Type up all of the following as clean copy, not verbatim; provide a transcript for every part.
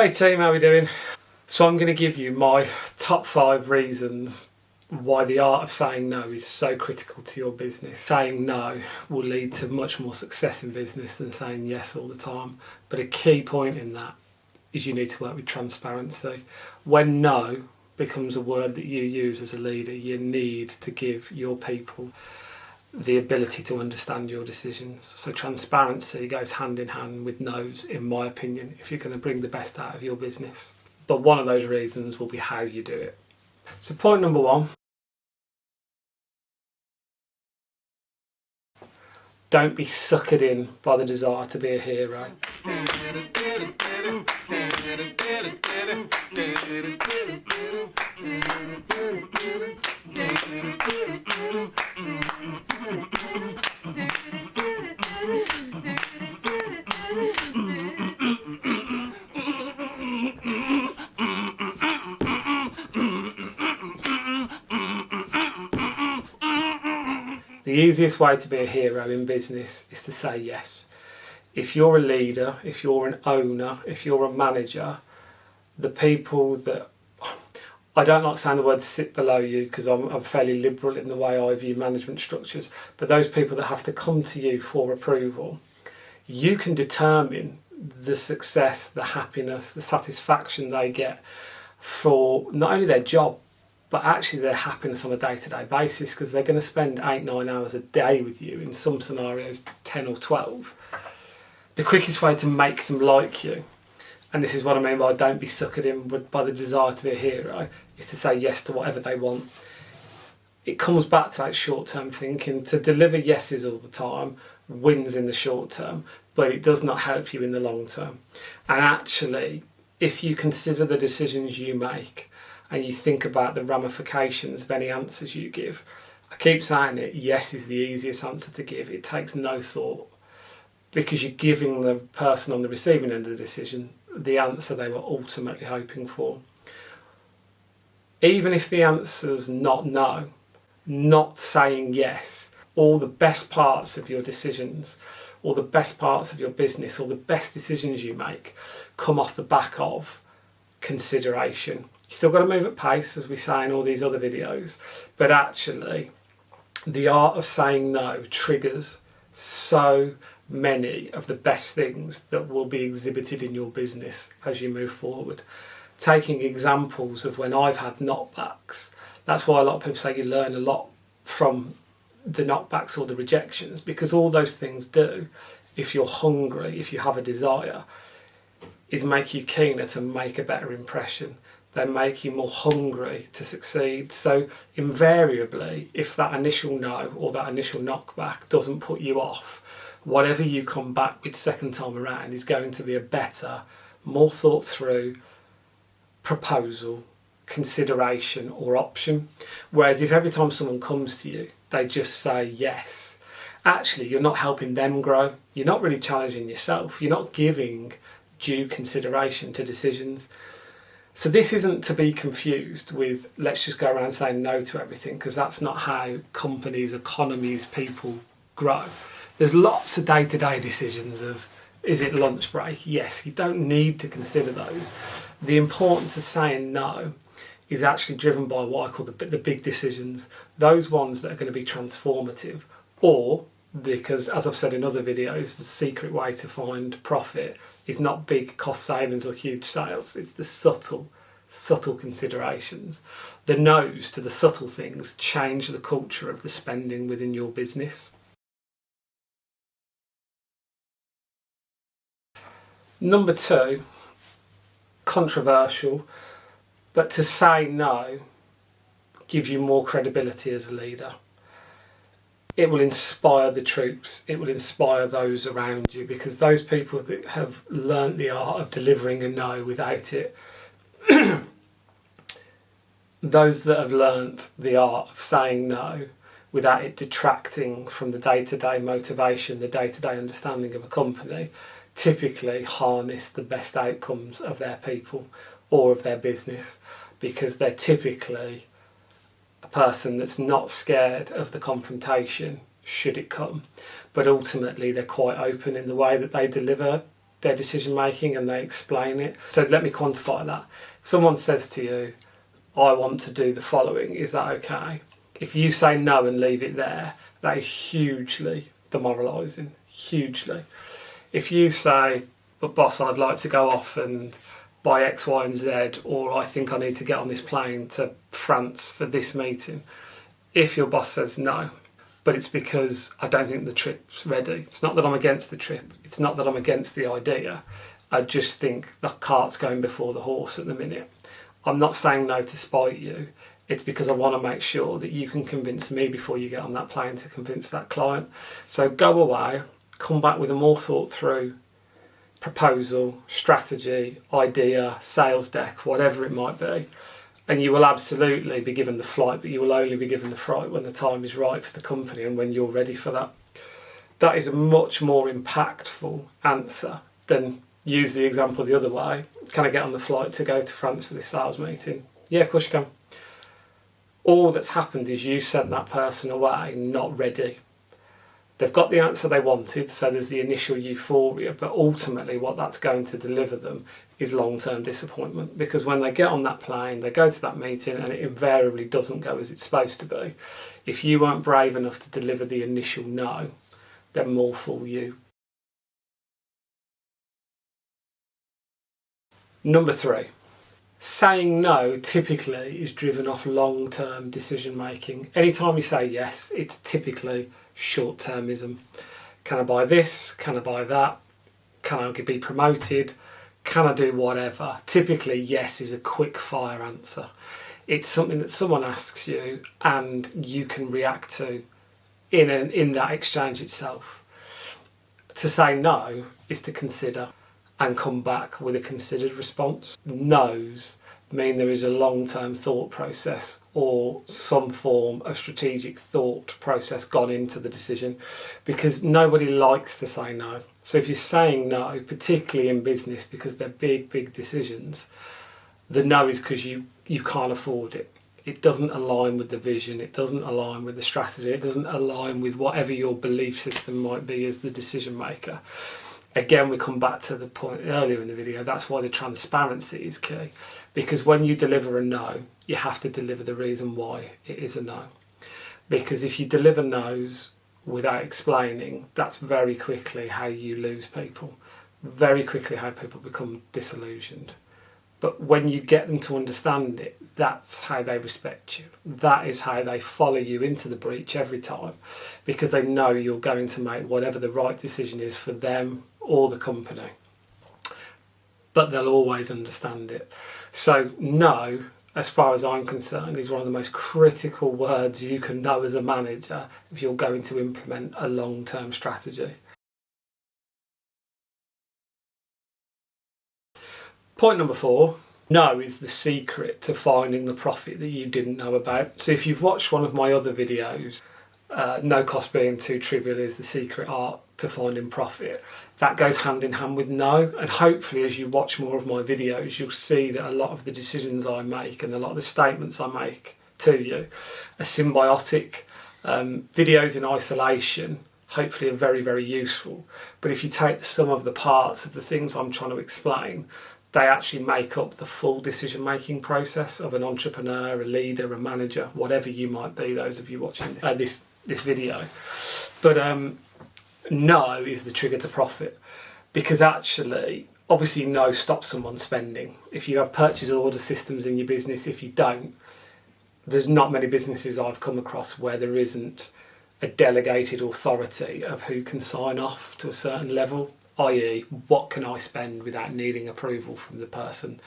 Hey team, how are we doing? So I'm going to give you my top 5 reasons why the art of saying no is so critical to your business. Saying no will lead to much more success in business than saying yes all the time. But a key point in that is you need to work with transparency. When no becomes a word that you use as a leader, you need to give your people the ability to understand your decisions. So transparency goes hand in hand with no's, in my opinion, if you're going to bring the best out of your business. But one of those reasons will be how you do it. So point number 1, don't be suckered in by the desire to be a hero. The easiest way to be a hero in business is to say yes. If you're a leader, if you're an owner, if you're a manager, the people that, I don't like saying the word sit below you because I'm fairly liberal in the way I view management structures, but those people that have to come to you for approval, you can determine the success, the happiness, the satisfaction they get for not only their job, but actually their happiness on a day-to-day basis, because they're going to spend 8-9 hours a day with you, in some scenarios 10 or 12. The quickest way to make them like you, and this is what I mean by don't be suckered in by the desire to be a hero, is to say yes to whatever they want. It comes back to that short-term thinking. To deliver yeses all the time wins in the short term, but it does not help you in the long term. And actually, if you consider the decisions you make and you think about the ramifications of any answers you give, I keep saying it, yes is the easiest answer to give. It takes no thought, because you're giving the person on the receiving end of the decision the answer they were ultimately hoping for. Even if the answer's not no, not saying yes, all the best parts of your decisions, or the best parts of your business, or the best decisions you make come off the back of consideration. You still got to move at pace, as we say in all these other videos, but actually the art of saying no triggers so many of the best things that will be exhibited in your business as you move forward. Taking examples of when I've had knockbacks, that's why a lot of people say you learn a lot from the knockbacks or the rejections, because all those things do, if you're hungry, if you have a desire, is make you keener to make a better impression. They make you more hungry to succeed. So invariably, if that initial no or that initial knockback doesn't put you off, whatever you come back with second time around is going to be a better, more thought through proposal, consideration or option. Whereas if every time someone comes to you, they just say yes, actually you're not helping them grow. You're not really challenging yourself. You're not giving due consideration to decisions. So this isn't to be confused with let's just go around saying no to everything, because that's not how companies, economies, people grow. There's lots of day-to-day decisions of, is it lunch break? Yes, you don't need to consider those. The importance of saying no is actually driven by what I call the big decisions, those ones that are going to be transformative, or because, as I've said in other videos, the secret way to find profit is not big cost savings or huge sales, it's the subtle considerations. The no's to the subtle things change the culture of the spending within your business. Number 2, controversial, but to say no gives you more credibility as a leader. It will inspire the troops, it will inspire those around you, because those people that have learnt the art of delivering a no without it, those that have learnt the art of saying no without it detracting from the day-to-day motivation, the day-to-day understanding of a company, typically harness the best outcomes of their people or of their business, because they're typically a person that's not scared of the confrontation should it come, but ultimately they're quite open in the way that they deliver their decision making and they explain it. So let me quantify that. If someone says to you, I want to do the following, is that okay? If you say no and leave it there, that is hugely demoralising, hugely. If you say, but boss, I'd like to go off and buy X, Y and Z, or I think I need to get on this plane to France for this meeting. If your boss says no, but it's because I don't think the trip's ready. It's not that I'm against the trip. It's not that I'm against the idea. I just think the cart's going before the horse at the minute. I'm not saying no to spite you. It's because I want to make sure that you can convince me before you get on that plane to convince that client. So go away, come back with a more thought through proposal, strategy, idea, sales deck, whatever it might be. And you will absolutely be given the flight, but you will only be given the flight when the time is right for the company and when you're ready for that. That is a much more impactful answer than use the example the other way. Can I get on the flight to go to France for this sales meeting? Yeah, of course you can. All that's happened is you sent that person away not ready. They've got the answer they wanted, so there's the initial euphoria, but ultimately what that's going to deliver them is long-term disappointment, because when they get on that plane, they go to that meeting and it invariably doesn't go as it's supposed to be. If you weren't brave enough to deliver the initial no, then more fool you. Number 3. Saying no typically is driven off long-term decision making. Anytime you say yes, it's typically short-termism. Can I buy this? Can I buy that? Can I be promoted? Can I do whatever? Typically, yes is a quick fire answer. It's something that someone asks you and you can react to in that exchange itself. To say no is to consider and come back with a considered response. No's mean there is a long-term thought process or some form of strategic thought process gone into the decision, because nobody likes to say no. So if you're saying no, particularly in business, because they're big decisions, the no is because you can't afford it. It doesn't align with the vision, it doesn't align with the strategy, it doesn't align with whatever your belief system might be as the decision maker. Again, we come back to the point earlier in the video, that's why the transparency is key. Because when you deliver a no, you have to deliver the reason why it is a no. Because if you deliver no's without explaining, that's very quickly how you lose people. Very quickly how people become disillusioned. But when you get them to understand it, that's how they respect you. That is how they follow you into the breach every time, because they know you're going to make whatever the right decision is for them or the company. But they'll always understand it. So no, as far as I'm concerned, is one of the most critical words you can know as a manager if you're going to implement a long-term strategy. Point number 4, no is the secret to finding the profit that you didn't know about. So if you've watched one of my other videos, no cost being too trivial is the secret art to finding profit. That goes hand in hand with no, and hopefully as you watch more of my videos, you'll see that a lot of the decisions I make and a lot of the statements I make to you are symbiotic. Videos in isolation hopefully are very useful, but if you take the sum of the parts of the things I'm trying to explain, they actually make up the full decision-making process of an entrepreneur, a leader, a manager, whatever you might be, those of you watching this video. But no is the trigger to profit, because actually, obviously no stops someone spending. If you have purchase order systems in your business, if you don't, there's not many businesses I've come across where there isn't a delegated authority of who can sign off to a certain level. I.e., what can I spend without needing approval from the person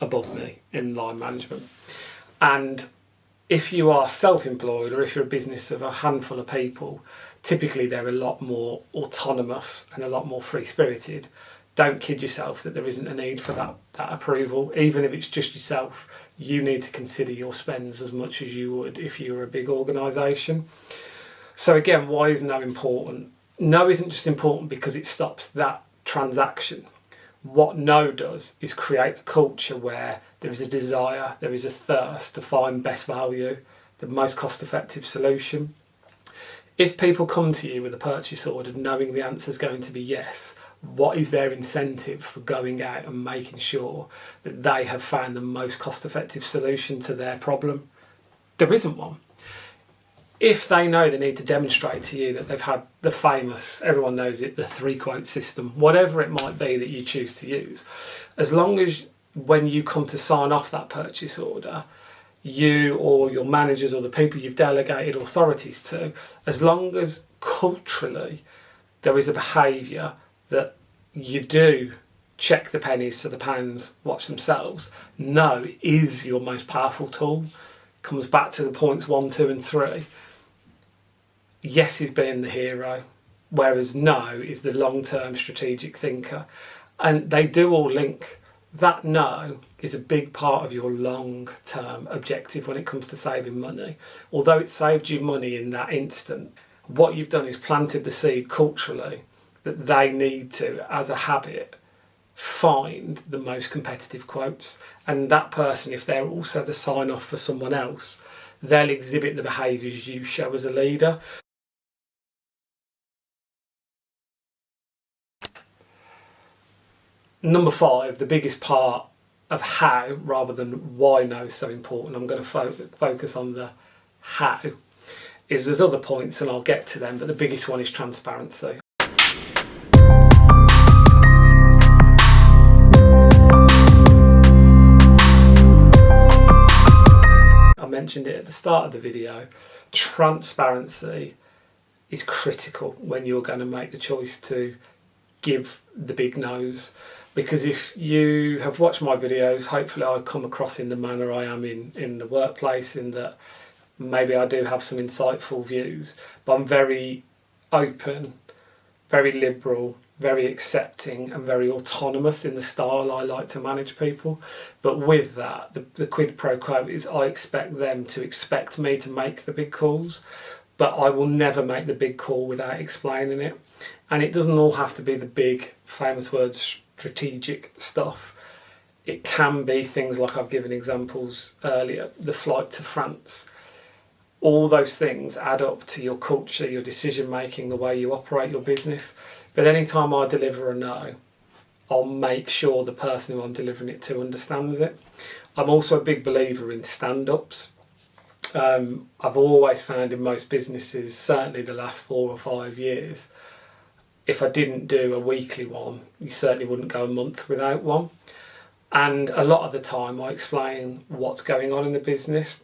above me in line management? And if you are self-employed or if you're a business of a handful of people, typically they're a lot more autonomous and a lot more free-spirited. Don't kid yourself that there isn't a need for that approval. Even if it's just yourself, you need to consider your spends as much as you would if you were a big organisation. So again, why is no important? No isn't just important because it stops that transaction. What no does is create a culture where there is a desire, there is a thirst to find best value, the most cost-effective solution. If people come to you with a purchase order knowing the answer is going to be yes, what is their incentive for going out and making sure that they have found the most cost-effective solution to their problem? There isn't one. If they know they need to demonstrate to you that they've had the famous, everyone knows it, the 3-quote system, whatever it might be that you choose to use, as long as when you come to sign off that purchase order, you or your managers or the people you've delegated authorities to, as long as culturally there is a behaviour that you do check the pennies so the pounds watch themselves, no is your most powerful tool. Comes back to the points 1, 2 and 3. Yes is being the hero, whereas no is the long-term strategic thinker. And they do all link. That no is a big part of your long-term objective when it comes to saving money. Although it saved you money in that instant, what you've done is planted the seed culturally that they need to, as a habit, find the most competitive quotes. And that person, if they're also the sign-off for someone else, they'll exhibit the behaviours you show as a leader. Number 5, the biggest part of how rather than why no is so important, I'm going to focus on the how, is there's other points and I'll get to them, but the biggest one is transparency. I mentioned it at the start of the video, transparency is critical when you're going to make the choice to give the big no's. Because if you have watched my videos, hopefully I come across in the manner I am in the workplace, in that maybe I do have some insightful views, but I'm very open, very liberal, very accepting and very autonomous in the style I like to manage people. But with that, the quid pro quo is I expect them to expect me to make the big calls, but I will never make the big call without explaining it. And it doesn't all have to be the big, famous words, strategic stuff. It can be things like I've given examples earlier, the flight to France. All those things add up to your culture, your decision making, the way you operate your business. But anytime I deliver a no, I'll make sure the person who I'm delivering it to understands it. I'm also a big believer in stand-ups. I've always found in most businesses, certainly the last 4 or 5 years, if I didn't do a weekly one, you certainly wouldn't go a month without one. And a lot of the time I explain what's going on in the business,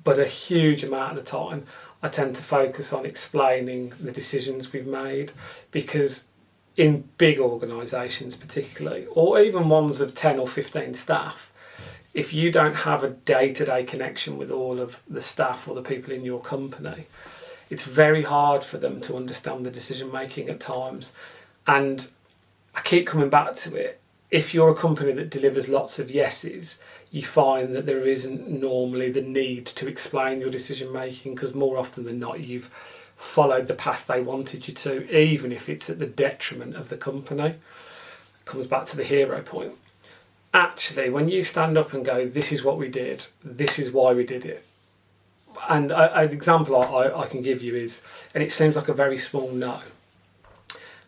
but a huge amount of the time I tend to focus on explaining the decisions we've made, because in big organisations particularly, or even ones of 10 or 15 staff, if you don't have a day-to-day connection with all of the staff or the people in your company, it's very hard for them to understand the decision making at times. And I keep coming back to it. If you're a company that delivers lots of yeses, you find that there isn't normally the need to explain your decision making, because more often than not you've followed the path they wanted you to, even if it's at the detriment of the company. It comes back to the hero point. Actually, when you stand up and go, this is what we did, this is why we did it. And an example I can give you is, and it seems like a very small no,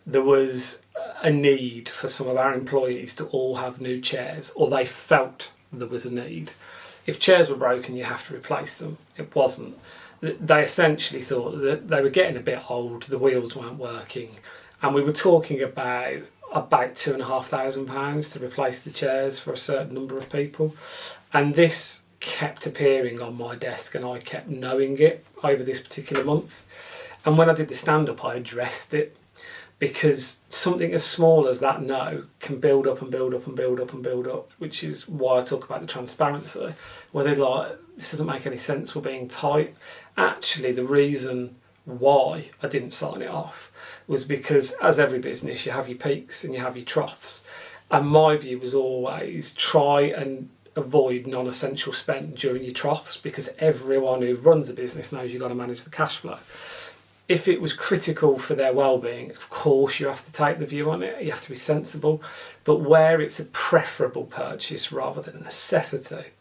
there was a need for some of our employees to all have new chairs, or they felt there was a need. If chairs were broken, you have to replace them. It wasn't. They essentially thought that they were getting a bit old, the wheels weren't working, and we were talking about £2,500 to replace the chairs for a certain number of people. And this kept appearing on my desk and I kept knowing it over this particular month. And when I did the stand-up, I addressed it, because something as small as that no can build up and build up and build up and build up, which is why I talk about the transparency, where they're like, this doesn't make any sense, we're being tight. Actually, the reason why I didn't sign it off was because, as every business, you have your peaks and you have your troughs. And my view was always try and avoid non-essential spend during your troughs, because everyone who runs a business knows you've got to manage the cash flow. If it was critical for their well-being, of course you have to take the view on it, you have to be sensible, but where it's a preferable purchase rather than a necessity,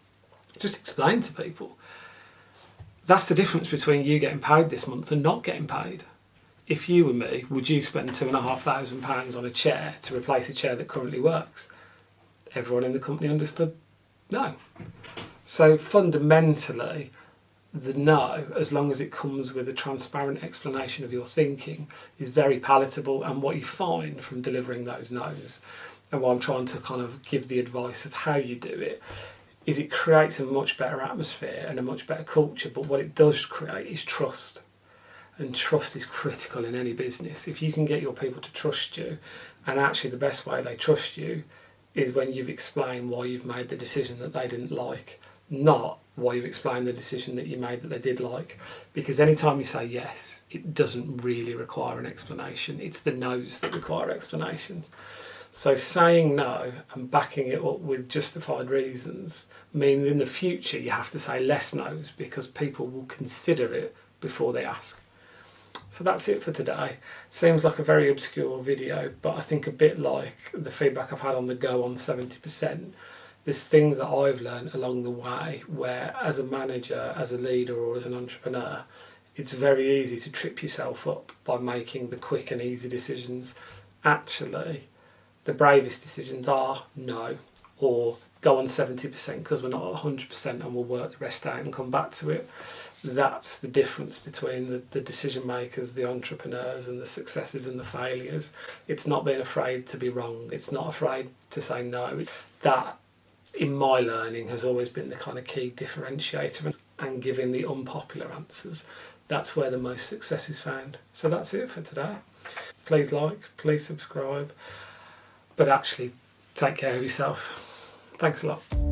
just explain to people. That's the difference between you getting paid this month and not getting paid. If you were me, would you spend £2,500 on a chair to replace a chair that currently works? Everyone in the company understood no. So fundamentally, the no, as long as it comes with a transparent explanation of your thinking, is very palatable. And what you find from delivering those no's, and what I'm trying to kind of give the advice of how you do it, is it creates a much better atmosphere and a much better culture. But what it does create is trust. And trust is critical in any business. If you can get your people to trust you, and actually the best way they trust you is when you've explained why you've made the decision that they didn't like, not why you explain the decision that you made that they did like. Because anytime you say yes, it doesn't really require an explanation. It's the no's that require explanations. So saying no and backing it up with justified reasons means in the future you have to say less no's, because people will consider it before they ask. So that's it for today. Seems like a very obscure video, but I think a bit like the feedback I've had on the Go on 70%, there's things that I've learned along the way where as a manager, as a leader or as an entrepreneur, it's very easy to trip yourself up by making the quick and easy decisions. Actually, the bravest decisions are no, or go on 70% because we're not at 100% and we'll work the rest out and come back to it. That's the difference between the decision makers, the entrepreneurs, and the successes and the failures. It's not being afraid to be wrong. It's not afraid to say no. That, in my learning, has always been the kind of key differentiator. And giving the unpopular answers, that's where the most success is found. So that's it for today. Please like, please subscribe, but actually take care of yourself. Thanks a lot.